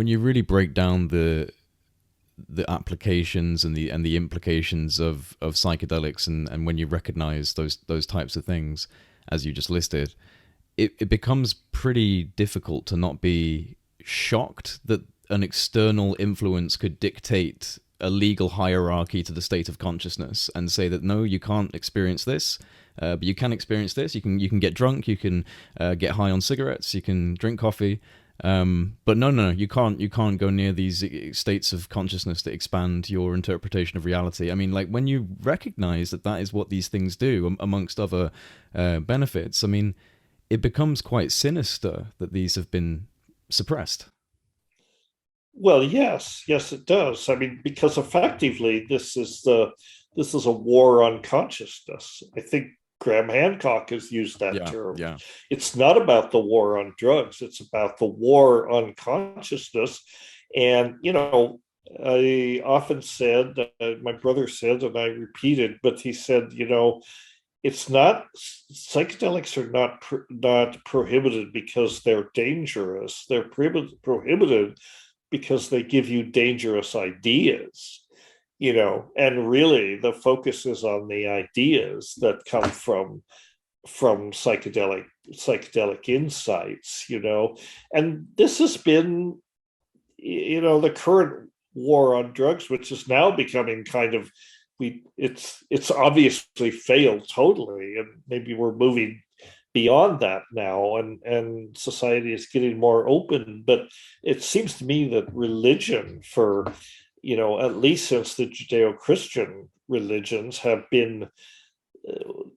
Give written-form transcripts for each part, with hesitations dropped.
when you really break down the applications and the implications of psychedelics, and when you recognize those types of things as you just listed, it becomes pretty difficult to not be shocked that an external influence could dictate a legal hierarchy to the state of consciousness and say that no, you can't experience this, but you can experience this. You can get drunk, you can get high on cigarettes, you can drink coffee, but no, you can't go near these states of consciousness that expand your interpretation of reality. I mean, like when you recognize that that is what these things do, amongst other benefits. I mean, it becomes quite sinister that these have been suppressed. Well, yes, it does. I mean, because effectively, this is a war on consciousness. I think Graham Hancock has used that Yeah, term. yeah. It's not about the war on drugs; it's about the war on consciousness. And I often said, my brother said, and I repeated, but he said, it's not psychedelics are not prohibited because they're dangerous. They're prohibited because they give you dangerous ideas, and really the focus is on the ideas that come from psychedelic insights, and this has been, the current war on drugs, which is now becoming kind of, it's obviously failed totally, and maybe we're moving beyond that now, and society is getting more open. But it seems to me that religion, for at least since the Judeo-Christian religions have been,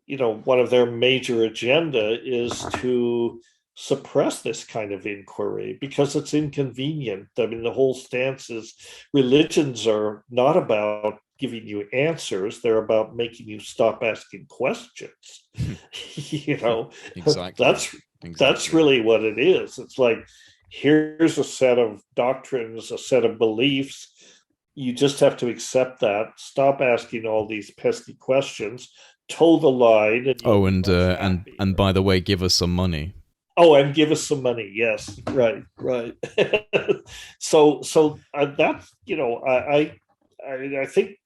one of their major agenda is to suppress this kind of inquiry because it's inconvenient. I mean, the whole stance is religions are not about giving you answers, they're about making you stop asking questions. you know Exactly. that's Exactly. really what it is. It's like, here's a set of doctrines, a set of beliefs, you just have to accept that, stop asking all these pesky questions, toe the line, and you'll Oh, be and much and happier. by the way, give us some money. Oh, and give us some money. Yes, right. So that's, I think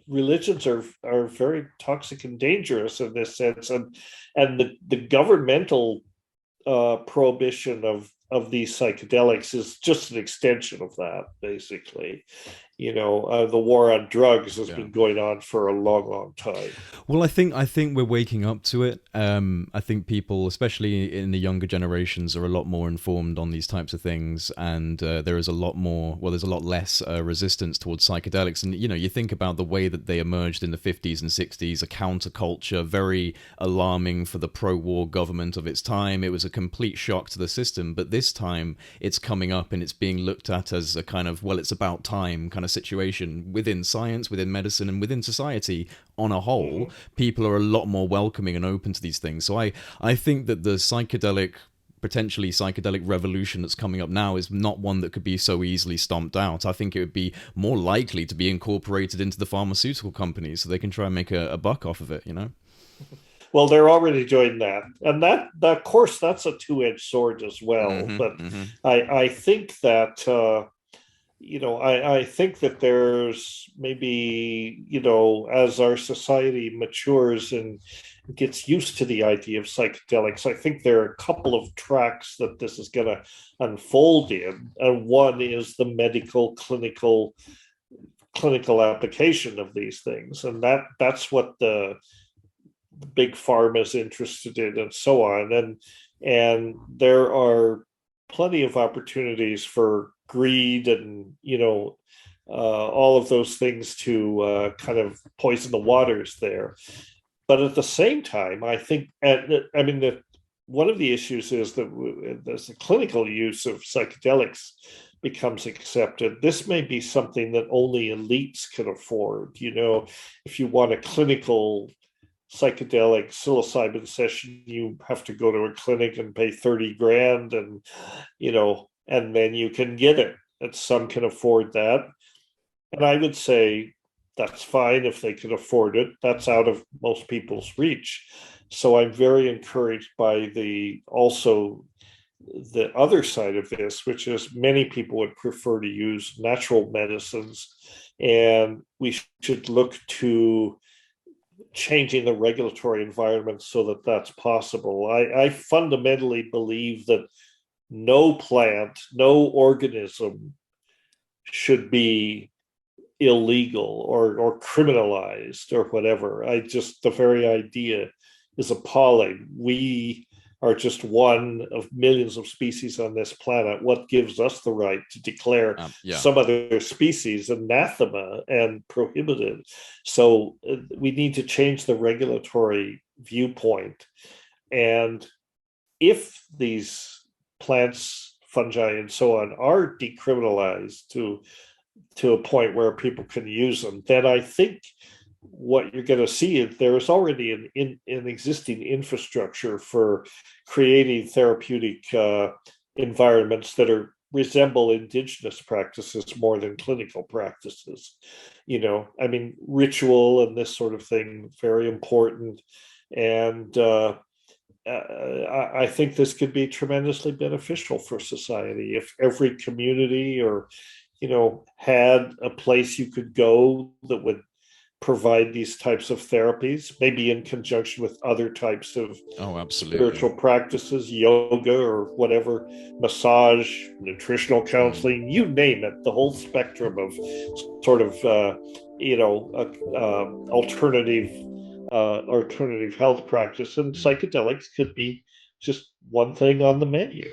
religions are very toxic and dangerous in this sense, and the governmental prohibition of these psychedelics is just an extension of that, basically. The war on drugs has Yeah. been going on for a long, long time. Well, I think we're waking up to it. I think people, especially in the younger generations, are a lot more informed on these types of things, and there is a lot more. Well, there's a lot less resistance towards psychedelics. And you think about the way that they emerged in the 50s and 60s, a counterculture, very alarming for the pro-war government of its time. It was a complete shock to the system. But this time, it's coming up and it's being looked at as a kind of, well, it's about time kind of situation within science, within medicine, and within society on a whole. Mhm. People are a lot more welcoming and open to these things. So I think that the potentially psychedelic revolution that's coming up now is not one that could be so easily stomped out. I think it would be more likely to be incorporated into the pharmaceutical companies so they can try and make a buck off of it. Well, they're already doing that, and that of course that's a two-edged sword as well. Mm-hmm. But Mm-hmm. I think that I think that there's maybe, as our society matures and gets used to the idea of psychedelics, I think there are a couple of tracks that this is going to unfold in, and one is the medical clinical application of these things, and that's what the big pharma is interested in, and so on. And there are plenty of opportunities for greed and, all of those things to kind of poison the waters there. But at the same time, I think, I mean, one of the issues is that as the clinical use of psychedelics becomes accepted, this may be something that only elites can afford. If you want a clinical psychedelic psilocybin session, you have to go to a clinic and pay 30 grand, and then you can get it. And some can afford that. And I would say that's fine if they can afford it. That's out of most people's reach. So I'm very encouraged by the also the other side of this, which is many people would prefer to use natural medicines, and we should look to changing the regulatory environment so that that's possible. I fundamentally believe that no plant, no organism should be illegal or criminalized or whatever. I just, the very idea is appalling. We are just one of millions of species on this planet. What gives us the right to declare Yeah. some other species anathema and prohibited? So we need to change the regulatory viewpoint. And if these plants, fungi, and so on are decriminalized to a point where people can use them, then I think what you're going to see is there is already an existing infrastructure for creating therapeutic environments that are resemble indigenous practices more than clinical practices. I mean, ritual and this sort of thing, very important. And I think this could be tremendously beneficial for society if every community or had a place you could go that would provide these types of therapies, maybe in conjunction with other types of Oh, absolutely. spiritual practices, yoga or whatever, massage, nutritional Mm. counseling, you name it, the whole spectrum of sort of, alternative health practice. And psychedelics could be just one thing on the menu.